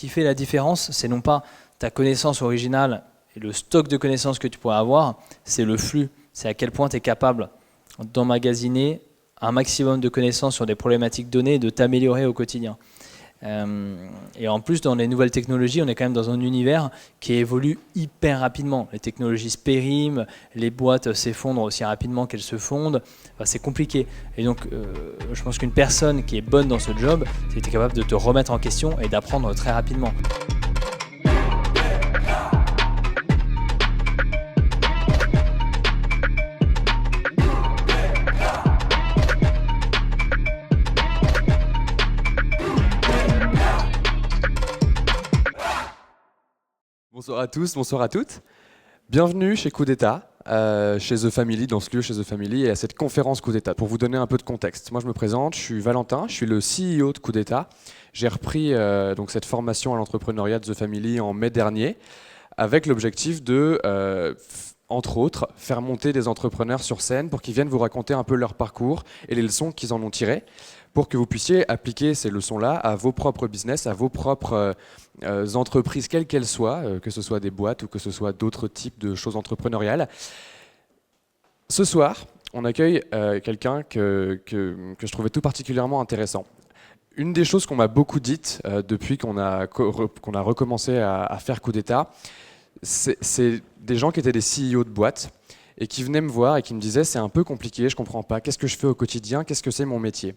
qui fait la différence, c'est non pas ta connaissance originale et le stock de connaissances que tu pourrais avoir, c'est le flux, c'est à quel point tu es capable d'emmagasiner un maximum de connaissances sur des problématiques données et de t'améliorer au quotidien. Et en plus, dans les nouvelles technologies, on est quand même dans un univers qui évolue hyper rapidement. Les technologies se périment, les boîtes s'effondrent aussi rapidement qu'elles se fondent. Enfin, c'est compliqué. Et donc, je pense qu'une personne qui est bonne dans ce job, c'est que tu es capable de te remettre en question et d'apprendre très rapidement. Bonsoir à tous, bonsoir à toutes. Bienvenue chez Coup d'État, chez The Family, dans ce lieu chez The Family et à cette conférence Coup d'État. Pour vous donner un peu de contexte, moi je me présente, je suis Valentin, je suis le CEO de Coup d'État. J'ai repris donc cette formation à l'entrepreneuriat de The Family en mai dernier avec l'objectif de, entre autres, faire monter des entrepreneurs sur scène pour qu'ils viennent vous raconter un peu leur parcours et les leçons qu'ils en ont tirées, pour que vous puissiez appliquer ces leçons-là à vos propres business, à vos propres entreprises, quelles qu'elles soient, que ce soit des boîtes ou que ce soit d'autres types de choses entrepreneuriales. Ce soir, on accueille quelqu'un que je trouvais tout particulièrement intéressant. Une des choses qu'on m'a beaucoup dites depuis qu'on a recommencé à faire Coup d'État, c'est des gens qui étaient des CEO de boîtes et qui venaient me voir et qui me disaient c'est un peu compliqué, je comprends pas, qu'est-ce que je fais au quotidien, qu'est-ce que c'est mon métier.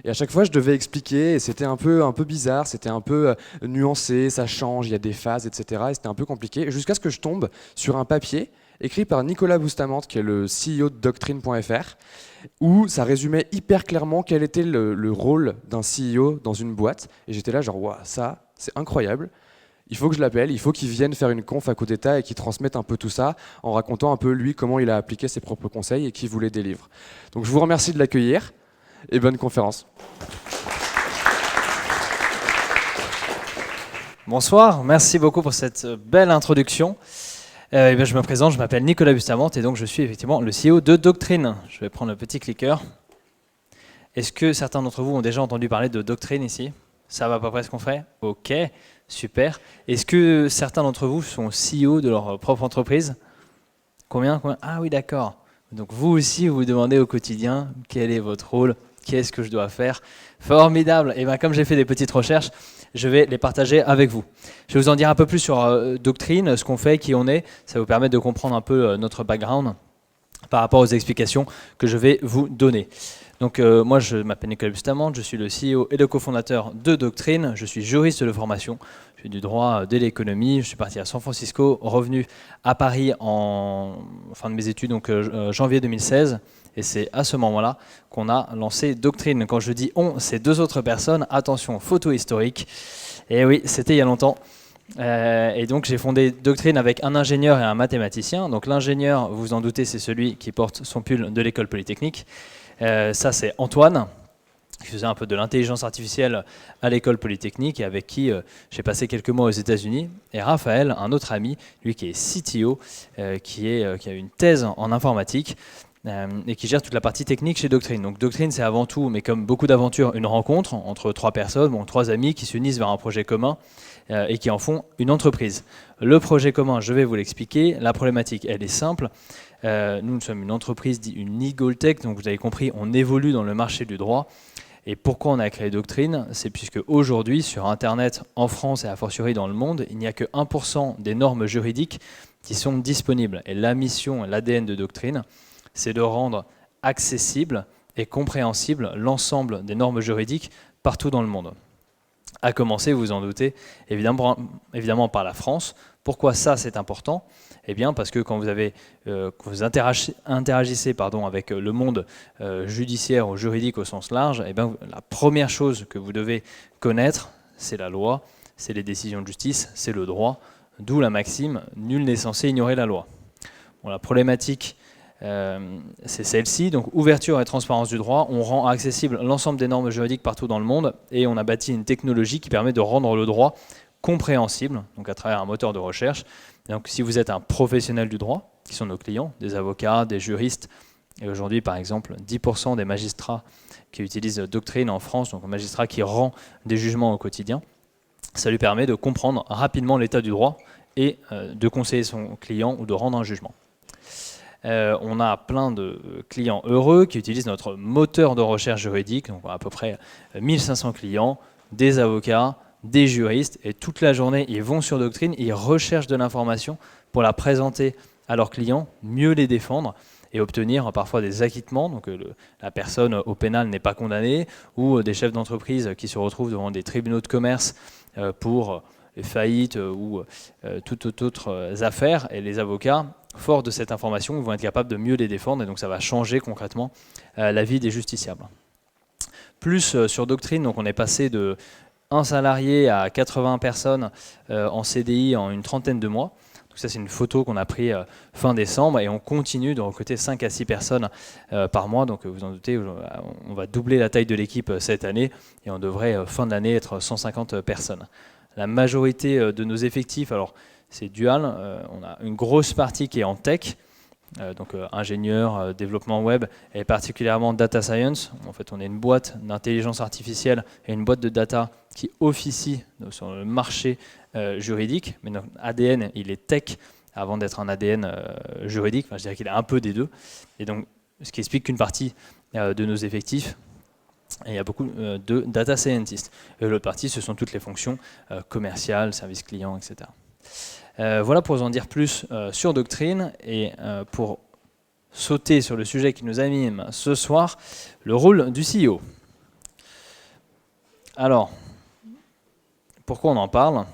Et à chaque fois je devais expliquer et c'était un peu bizarre, c'était un peu nuancé, ça change, il y a des phases, etc. Et c'était un peu compliqué jusqu'à ce que je tombe sur un papier écrit par Nicolas Bustamante qui est le CEO de Doctrine.fr où ça résumait hyper clairement quel était le rôle d'un CEO dans une boîte et j'étais là genre waouh, ça c'est incroyable. Il faut que je l'appelle, il faut qu'il vienne faire une conf à Coup d'État et qu'il transmette un peu tout ça en racontant un peu lui comment il a appliqué ses propres conseils et qui vous les délivre. Donc je vous remercie de l'accueillir et bonne conférence. Bonsoir, merci beaucoup pour cette belle introduction. Je me présente, je m'appelle Nicolas Bustamante et donc je suis effectivement le CEO de Doctrine. Je vais prendre le petit clicker. Est-ce que certains d'entre vous ont déjà entendu parler de Doctrine ici ? Ça va à peu près ce qu'on fait ? Ok, super. Est-ce que certains d'entre vous sont CEO de leur propre entreprise ? Combien ? Ah oui, d'accord. Donc vous aussi, vous vous demandez au quotidien quel est votre rôle, qu'est-ce que je dois faire ? Formidable. Et bien comme j'ai fait des petites recherches, je vais les partager avec vous. Je vais vous en dire un peu plus sur Doctrine, ce qu'on fait, qui on est. Ça va vous permettre de comprendre un peu notre background par rapport aux explications que je vais vous donner. Donc moi je m'appelle Nicolas Bustamante, je suis le CEO et le cofondateur de Doctrine, je suis juriste de formation, je fais du droit de l'économie, je suis parti à San Francisco, revenu à Paris en fin de mes études, donc janvier 2016, et c'est à ce moment-là qu'on a lancé Doctrine. Quand je dis on, c'est deux autres personnes, attention, photo historique, et oui, c'était il y a longtemps. Et donc j'ai fondé Doctrine avec un ingénieur et un mathématicien. Donc l'ingénieur, vous vous en doutez, c'est celui qui porte son pull de l'école polytechnique. Ça c'est Antoine, qui faisait un peu de l'intelligence artificielle à l'école polytechnique et avec qui j'ai passé quelques mois aux États-Unis. Et Raphaël, un autre ami, lui qui est CTO, qui a une thèse en informatique et qui gère toute la partie technique chez Doctrine. Donc Doctrine c'est avant tout, mais comme beaucoup d'aventures, une rencontre entre trois personnes, trois amis qui s'unissent vers un projet commun et qui en font une entreprise. Le projet commun, je vais vous l'expliquer. La problématique, elle est simple. Nous sommes une entreprise, une legal tech, donc vous avez compris, on évolue dans le marché du droit. Et pourquoi on a créé Doctrine ? C'est puisque aujourd'hui, sur Internet, en France et a fortiori dans le monde, il n'y a que 1% des normes juridiques qui sont disponibles. Et la mission, l'ADN de Doctrine, c'est de rendre accessible et compréhensible l'ensemble des normes juridiques partout dans le monde. À commencer, vous vous en doutez, évidemment par la France. Pourquoi ça c'est important ? Eh bien parce que quand vous interagissez avec le monde judiciaire ou juridique au sens large, eh bien, la première chose que vous devez connaître, c'est la loi, c'est les décisions de justice, c'est le droit, d'où la maxime « nul n'est censé ignorer la loi ». Bon, la problématique, c'est celle-ci, donc ouverture et transparence du droit, on rend accessible l'ensemble des normes juridiques partout dans le monde et on a bâti une technologie qui permet de rendre le droit compréhensible, donc à travers un moteur de recherche. Donc si vous êtes un professionnel du droit, qui sont nos clients, des avocats, des juristes, et aujourd'hui par exemple 10% des magistrats qui utilisent Doctrine en France, donc un magistrat qui rend des jugements au quotidien, Ça lui permet de comprendre rapidement l'état du droit et de conseiller son client ou de rendre un jugement. On a plein de clients heureux qui utilisent notre moteur de recherche juridique, donc à peu près 1500 clients, des avocats, des juristes, et toute la journée, ils vont sur Doctrine, ils recherchent de l'information pour la présenter à leurs clients, mieux les défendre et obtenir parfois des acquittements, donc la personne au pénal n'est pas condamnée, ou des chefs d'entreprise qui se retrouvent devant des tribunaux de commerce pour les faillites ou toutes autres affaires, et les avocats, forts de cette information, vont être capables de mieux les défendre, et donc ça va changer concrètement la vie des justiciables. Plus sur Doctrine, donc on est passé de 1 salarié à 80 personnes en CDI en une trentaine de mois. Donc ça, c'est une photo qu'on a prise fin décembre, et on continue de recruter 5 à 6 personnes par mois. Donc vous en doutez, on va doubler la taille de l'équipe cette année, et on devrait fin de l'année être 150 personnes. La majorité de nos effectifs, alors c'est dual, on a une grosse partie qui est en tech, donc ingénieur, développement web, et particulièrement data science. En fait, on est une boîte d'intelligence artificielle et une boîte de data qui officie sur le marché juridique, mais notre ADN, il est tech avant d'être un ADN juridique. Enfin, je dirais qu'il a un peu des deux, et donc ce qui explique qu'une partie de nos effectifs, et il y a beaucoup de data scientists. Et l'autre partie, ce sont toutes les fonctions commerciales, service client, etc. Voilà pour vous en dire plus sur Doctrine, et pour sauter sur le sujet qui nous anime ce soir, le rôle du CEO. Alors, pourquoi on en parle?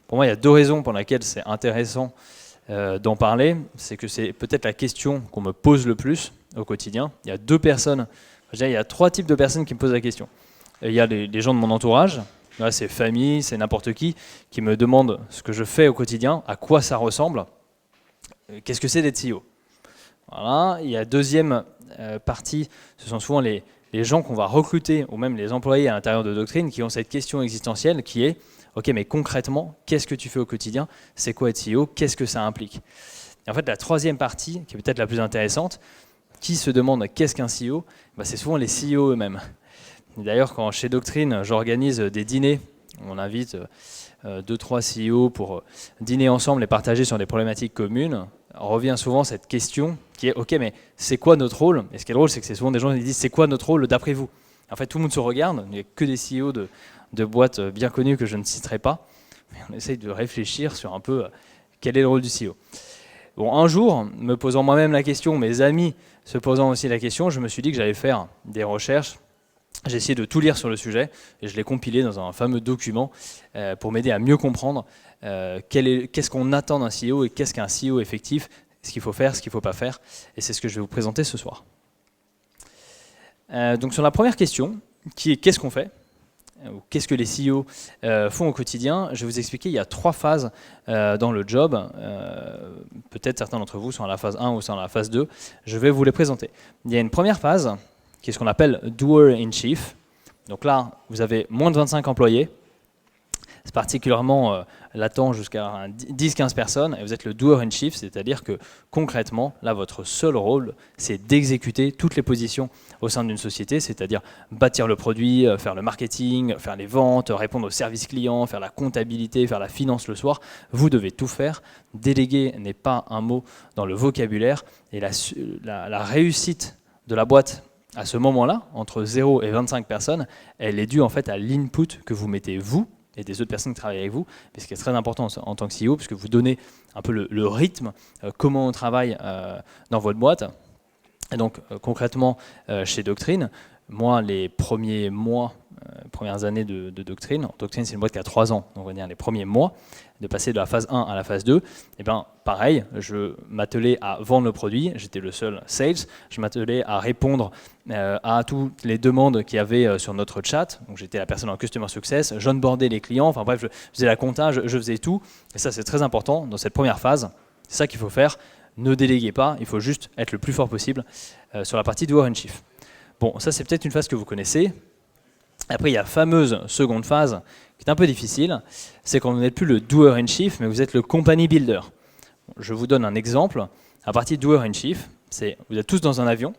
Pour moi, il y a 2 raisons pour lesquelles c'est intéressant d'en parler. C'est que c'est peut-être la question qu'on me pose le plus au quotidien. Il y a 2 personnes, il y a 3 types de personnes qui me posent la question. Il y a les gens de mon entourage. Là, c'est famille, c'est n'importe qui me demande ce que je fais au quotidien, à quoi ça ressemble, qu'est-ce que c'est d'être CEO. Voilà. Il y a deuxième partie, ce sont souvent les gens qu'on va recruter, ou même les employés à l'intérieur de Doctrine, qui ont cette question existentielle qui est « Ok, mais concrètement, qu'est-ce que tu fais au quotidien? C'est quoi être CEO? Qu'est-ce que ça implique ?» Et en fait, la troisième partie, qui est peut-être la plus intéressante, qui se demande qu'est-ce qu'un CEO, c'est souvent les CEO eux-mêmes. D'ailleurs, quand chez Doctrine, j'organise des dîners, on invite 2-3 CEO pour dîner ensemble et partager sur des problématiques communes, revient souvent cette question qui est « Ok, mais c'est quoi notre rôle ?» Et ce qui est drôle, c'est que c'est souvent des gens qui disent « C'est quoi notre rôle d'après vous ?» En fait, tout le monde se regarde, il n'y a que des CEO de boîtes bien connues que je ne citerai pas, mais on essaye de réfléchir sur un peu quel est le rôle du CEO. Bon, un jour, me posant moi-même la question, mes amis se posant aussi la question, je me suis dit que j'allais faire des recherches. J'ai essayé de tout lire sur le sujet et je l'ai compilé dans un fameux document pour m'aider à mieux comprendre qu'est-ce qu'on attend d'un CEO et qu'est-ce qu'un CEO effectif, ce qu'il faut faire, ce qu'il ne faut pas faire. Et c'est ce que je vais vous présenter ce soir. Donc sur la première question, qui est qu'est-ce qu'on fait, ou qu'est-ce que les CEO font au quotidien, je vais vous expliquer, il y a 3 phases dans le job. Peut-être certains d'entre vous sont à la phase 1 ou sont à la phase 2. Je vais vous les présenter. Il y a une première phase qui est ce qu'on appelle Doer in Chief. Donc là, vous avez moins de 25 employés. C'est particulièrement latent jusqu'à 10-15 personnes. Et vous êtes le Doer in Chief, c'est-à-dire que concrètement, là, votre seul rôle, c'est d'exécuter toutes les positions au sein d'une société, c'est-à-dire bâtir le produit, faire le marketing, faire les ventes, répondre aux services clients, faire la comptabilité, faire la finance le soir. Vous devez tout faire. Déléguer n'est pas un mot dans le vocabulaire. Et la réussite de la boîte à ce moment-là, entre 0 et 25 personnes, elle est due en fait à l'input que vous mettez vous et des autres personnes qui travaillent avec vous, mais ce qui est très important en tant que CEO, parce que vous donnez un peu le rythme, comment on travaille dans votre boîte. Et donc concrètement, chez Doctrine, moi, les premiers mois, premières années de Doctrine, Doctrine c'est une boîte qui a 3 ans, donc on va dire les premiers mois, de passer de la phase 1 à la phase 2, et bien pareil, je m'attelais à vendre le produit, j'étais le seul sales, je m'attelais à répondre à toutes les demandes qu'il y avait sur notre chat, donc j'étais la personne en customer success, j'onboardais les clients, enfin bref, je faisais la compta, je faisais tout, et ça c'est très important dans cette première phase, c'est ça qu'il faut faire, ne déléguez pas, il faut juste être le plus fort possible sur la partie Doer in Chief. Bon, ça c'est peut-être une phase que vous connaissez. Après, il y a la fameuse seconde phase qui est un peu difficile, c'est quand vous n'êtes plus le Doer in Chief, mais vous êtes le Company Builder. Je vous donne un exemple. À partir de Doer in Chief, vous êtes tous dans un avion,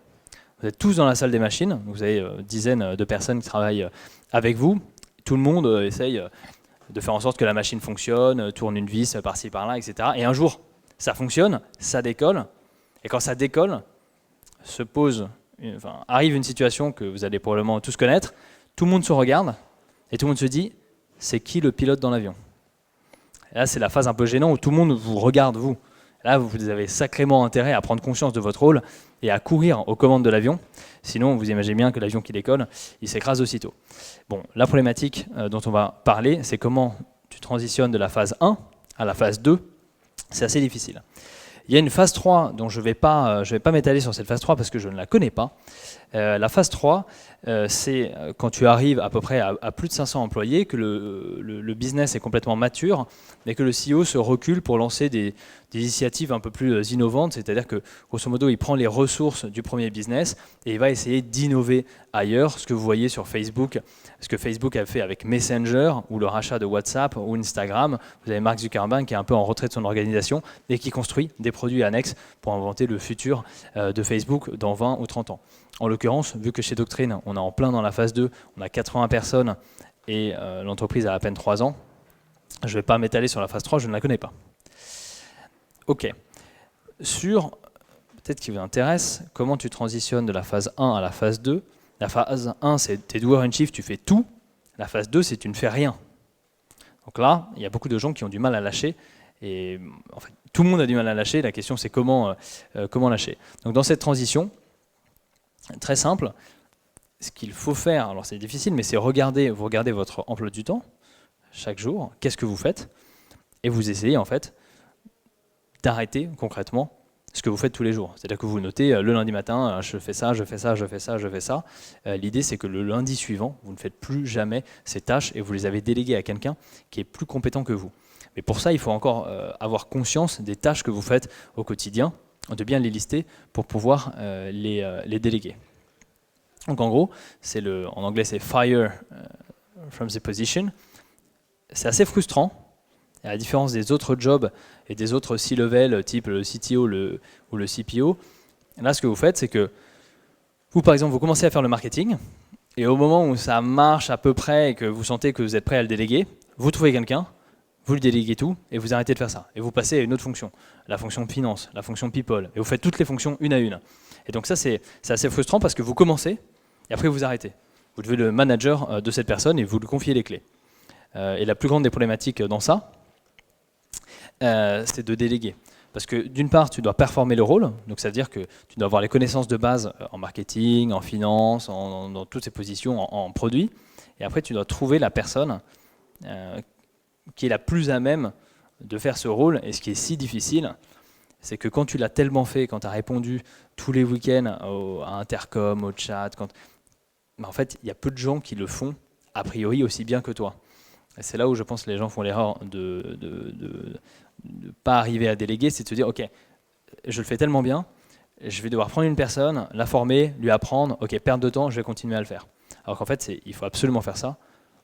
vous êtes tous dans la salle des machines, vous avez dizaines de personnes qui travaillent avec vous, tout le monde essaye de faire en sorte que la machine fonctionne, tourne une vis par-ci par-là, etc. Et un jour, ça fonctionne, ça décolle, et quand ça décolle, arrive une situation que vous allez probablement tous connaître, tout le monde se regarde, et tout le monde se dit, c'est qui le pilote dans l'avion? Et là, c'est la phase un peu gênante où tout le monde vous regarde, vous. Là, vous avez sacrément intérêt à prendre conscience de votre rôle et à courir aux commandes de l'avion. Sinon, vous imaginez bien que l'avion qui décolle, il s'écrase aussitôt. Bon, la problématique dont on va parler, c'est comment tu transitionnes de la phase 1 à la phase 2. C'est assez difficile. Il y a une phase 3 dont je ne vais pas m'étaler sur cette phase 3 parce que je ne la connais pas. La phase 3, c'est quand tu arrives à peu près à plus de 500 employés, que le business est complètement mature et que le CEO se recule pour lancer des initiatives un peu plus innovantes, c'est-à-dire que grosso modo il prend les ressources du premier business et il va essayer d'innover ailleurs, ce que vous voyez sur Facebook, ce que Facebook a fait avec Messenger ou le rachat de WhatsApp ou Instagram. Vous avez Mark Zuckerberg qui est un peu en retrait de son organisation et qui construit des produits annexes pour inventer le futur de Facebook dans 20 ou 30 ans. En l'occurrence, vu que chez Doctrine, on est en plein dans la phase 2, on a 80 personnes et l'entreprise a à peine 3 ans, je ne vais pas m'étaler sur la phase 3, je ne la connais pas. Ok. Peut-être qui vous intéresse, comment tu transitionnes de la phase 1 à la phase 2. La phase 1, c'est tes doers in chief, tu fais tout. La phase 2, c'est tu ne fais rien. Donc là, il y a beaucoup de gens qui ont du mal à lâcher. Et en fait, tout le monde a du mal à lâcher. La question, c'est comment lâcher. Donc dans cette transition, très simple, ce qu'il faut faire, alors c'est difficile, mais c'est vous regardez votre emploi du temps chaque jour, qu'est-ce que vous faites, et vous essayez en fait d'arrêter concrètement ce que vous faites tous les jours. C'est-à-dire que vous notez le lundi matin, je fais ça, je fais ça, je fais ça, je fais ça. L'idée, c'est que le lundi suivant, vous ne faites plus jamais ces tâches et vous les avez déléguées à quelqu'un qui est plus compétent que vous. Mais pour ça, il faut encore avoir conscience des tâches que vous faites au quotidien, de bien les lister pour pouvoir les déléguer. Donc en gros, en anglais c'est fire from the position. C'est assez frustrant. À la différence des autres jobs et des autres C-level, type le CTO ou le CPO, là ce que vous faites, c'est que vous, par exemple, vous commencez à faire le marketing, et au moment où ça marche à peu près et que vous sentez que vous êtes prêt à le déléguer, vous trouvez quelqu'un, vous lui déléguez tout, et vous arrêtez de faire ça. Et vous passez à une autre fonction, la fonction finance, la fonction people, et vous faites toutes les fonctions une à une. Et donc ça, c'est assez frustrant parce que vous commencez, et après vous arrêtez. Vous devez le manager de cette personne et vous lui confiez les clés. Et la plus grande des problématiques dans ça, c'est de déléguer. Parce que d'une part, tu dois performer le rôle, donc ça veut dire que tu dois avoir les connaissances de base en marketing, en finance, dans toutes ces positions, en produits, et après tu dois trouver la personne qui est la plus à même de faire ce rôle. Et ce qui est si difficile, c'est que quand tu l'as tellement fait, quand tu as répondu tous les week-ends à Intercom, au chat, en fait, il y a peu de gens qui le font a priori aussi bien que toi. Et c'est là où je pense que les gens font l'erreur de ne pas arriver à déléguer, c'est de se dire, ok, je le fais tellement bien, je vais devoir prendre une personne, la former, lui apprendre, ok, perdre de temps, je vais continuer à le faire. Alors qu'en fait, il faut absolument faire ça,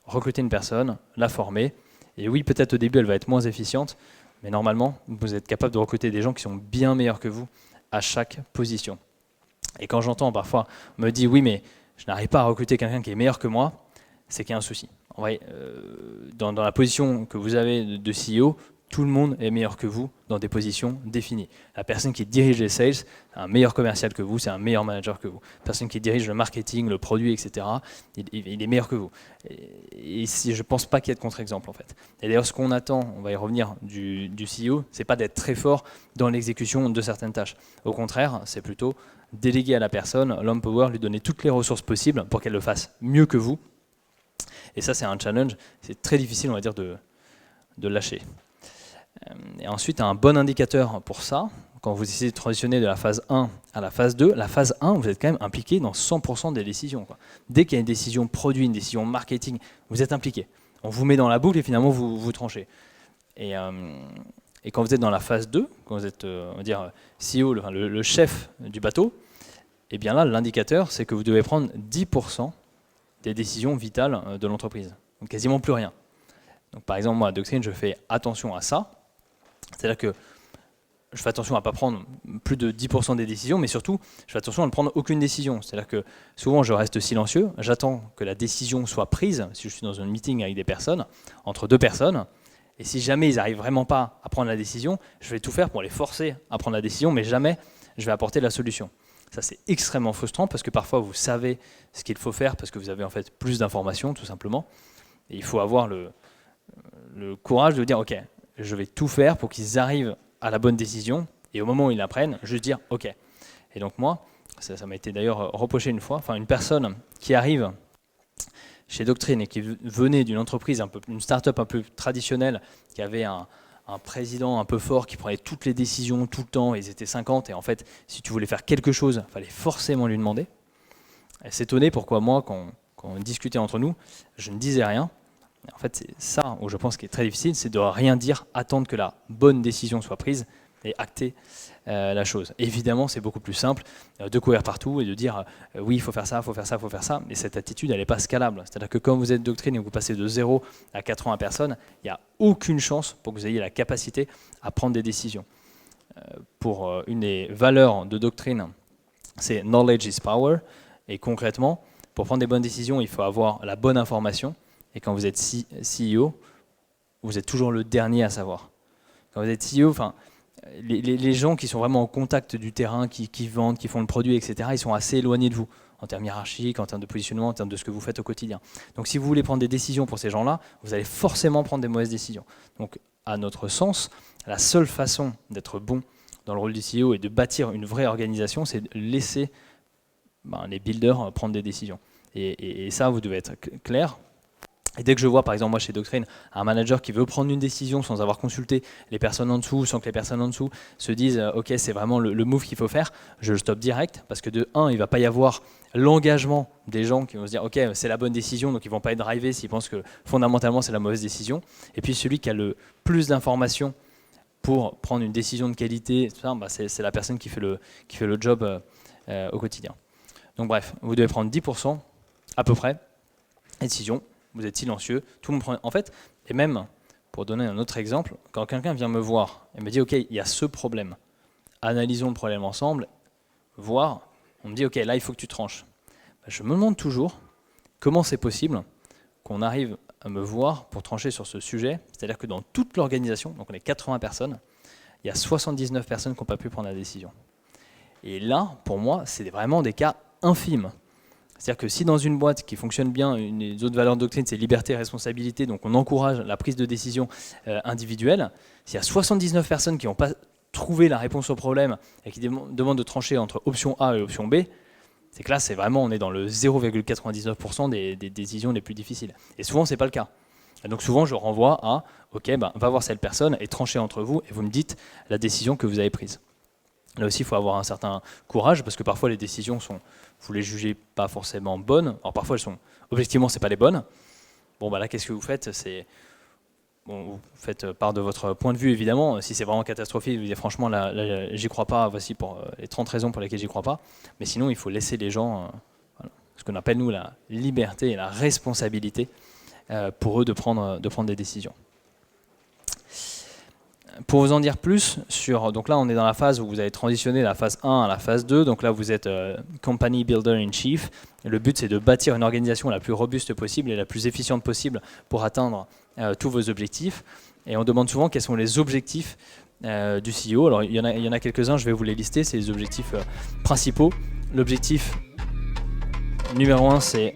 recruter une personne, la former, et oui, peut-être au début, elle va être moins efficiente, mais normalement, vous êtes capable de recruter des gens qui sont bien meilleurs que vous à chaque position. Et quand j'entends parfois, on me dit, oui, mais je n'arrive pas à recruter quelqu'un qui est meilleur que moi, c'est qu'il y a un souci. En vrai, dans la position que vous avez de CEO, tout le monde est meilleur que vous dans des positions définies. La personne qui dirige les sales, c'est un meilleur commercial que vous, c'est un meilleur manager que vous. La personne qui dirige le marketing, le produit, etc., il est meilleur que vous. Et je ne pense pas qu'il y ait de contre-exemple en fait. Et d'ailleurs, ce qu'on attend, on va y revenir, du CEO, c'est pas d'être très fort dans l'exécution de certaines tâches. Au contraire, c'est plutôt déléguer à la personne, l'empower, lui donner toutes les ressources possibles pour qu'elle le fasse mieux que vous. Et ça, c'est un challenge. C'est très difficile, on va dire, de lâcher. Et ensuite, un bon indicateur pour ça, quand vous essayez de transitionner de la phase 1 à la phase 2, la phase 1, vous êtes quand même impliqué dans 100% des décisions, quoi. Dès qu'il y a une décision produit, une décision marketing, vous êtes impliqué. On vous met dans la boucle et finalement, vous tranchez. Et quand vous êtes dans la phase 2, quand vous êtes, on va dire, CEO, le chef du bateau, et bien là, l'indicateur, c'est que vous devez prendre 10% des décisions vitales de l'entreprise. Donc quasiment plus rien. Donc par exemple, moi, à Doctrine, je fais attention à ça. C'est-à-dire que je fais attention à ne pas prendre plus de 10% des décisions, mais surtout, je fais attention à ne prendre aucune décision. C'est-à-dire que souvent, je reste silencieux, j'attends que la décision soit prise, si je suis dans un meeting avec des personnes, entre deux personnes, et si jamais ils n'arrivent vraiment pas à prendre la décision, je vais tout faire pour les forcer à prendre la décision, mais jamais je vais apporter la solution. Ça, c'est extrêmement frustrant parce que parfois, vous savez ce qu'il faut faire parce que vous avez en fait plus d'informations, tout simplement. Et il faut avoir le courage de dire, OK, je vais tout faire pour qu'ils arrivent à la bonne décision, et au moment où ils la prennent, juste dire « ok ». Et donc moi, ça m'a été d'ailleurs reproché une fois, une personne qui arrive chez Doctrine et qui venait d'une entreprise, une start-up un peu traditionnelle, qui avait un président un peu fort qui prenait toutes les décisions tout le temps, ils étaient 50, et en fait, si tu voulais faire quelque chose, il fallait forcément lui demander. Elle s'étonnait pourquoi moi, quand on discutait entre nous, je ne disais rien. En fait, c'est ça où je pense qu'il est très difficile, c'est de rien dire, attendre que la bonne décision soit prise et acter la chose. Évidemment, c'est beaucoup plus simple de courir partout et de dire oui, il faut faire ça, il faut faire ça, il faut faire ça, mais cette attitude, elle n'est pas scalable. C'est-à-dire que quand vous êtes Doctrine et que vous passez de 0 à 80 personnes, il n'y a aucune chance pour que vous ayez la capacité à prendre des décisions. Pour une des valeurs de Doctrine, c'est « knowledge is power », et concrètement, pour prendre des bonnes décisions, il faut avoir la bonne information. Et quand vous êtes CEO, vous êtes toujours le dernier à savoir. Quand vous êtes CEO, les gens qui sont vraiment en contact du terrain, qui vendent, qui font le produit, etc., ils sont assez éloignés de vous, en termes hiérarchiques, en termes de positionnement, en termes de ce que vous faites au quotidien. Donc si vous voulez prendre des décisions pour ces gens-là, vous allez forcément prendre des mauvaises décisions. Donc à notre sens, la seule façon d'être bon dans le rôle du CEO et de bâtir une vraie organisation, c'est de laisser les builders prendre des décisions. Et ça, vous devez être clair. Et dès que je vois, par exemple, moi chez Doctrine, un manager qui veut prendre une décision sans avoir consulté les personnes en dessous, sans que les personnes en dessous se disent « ok, c'est vraiment le move qu'il faut faire », je le stoppe direct, parce que de 1, il ne va pas y avoir l'engagement des gens qui vont se dire « ok, c'est la bonne décision », donc ils ne vont pas être drivés s'ils pensent que fondamentalement c'est la mauvaise décision. Et puis celui qui a le plus d'informations pour prendre une décision de qualité, c'est la personne qui fait le job au quotidien. Donc bref, vous devez prendre 10% à peu près, décision. Vous êtes silencieux, tout le monde prend... En fait, et même, pour donner un autre exemple, quand quelqu'un vient me voir et me dit « ok, il y a ce problème, analysons le problème ensemble », voire, on me dit « ok, là, il faut que tu tranches ». Je me demande toujours comment c'est possible qu'on arrive à me voir pour trancher sur ce sujet, c'est-à-dire que dans toute l'organisation, donc on est 80 personnes, il y a 79 personnes qui n'ont pas pu prendre la décision. Et là, pour moi, c'est vraiment des cas infimes. C'est-à-dire que si dans une boîte qui fonctionne bien, une des autres valeurs de Doctrine, c'est liberté et responsabilité, donc on encourage la prise de décision individuelle, s'il y a 79 personnes qui n'ont pas trouvé la réponse au problème et qui demandent de trancher entre option A et option B, c'est que là, c'est vraiment, on est dans le 0,99% des décisions les plus difficiles. Et souvent, ce n'est pas le cas. Et donc souvent, je renvoie à « ok, va voir cette personne et tranchez entre vous et vous me dites la décision que vous avez prise ». Là aussi, il faut avoir un certain courage parce que parfois les décisions sont, vous les jugez pas forcément bonnes. Alors parfois elles sont, objectivement, c'est pas les bonnes. Bon là, qu'est-ce que vous faites? Vous faites part de votre point de vue évidemment. Si c'est vraiment catastrophique, vous dites franchement là j'y crois pas. Voici pour les 30 raisons pour lesquelles j'y crois pas. Mais sinon, il faut laisser les gens, ce qu'on appelle nous la liberté et la responsabilité pour eux de prendre des décisions. Pour vous en dire plus sur, donc là on est dans la phase où vous avez transitionné de la phase 1 à la phase 2, donc là vous êtes Company Builder in Chief, et le but c'est de bâtir une organisation la plus robuste possible et la plus efficiente possible pour atteindre tous vos objectifs. Et on demande souvent quels sont les objectifs du CEO. Alors il y en a quelques-uns, je vais vous les lister, c'est les objectifs principaux. L'objectif numéro 1 c'est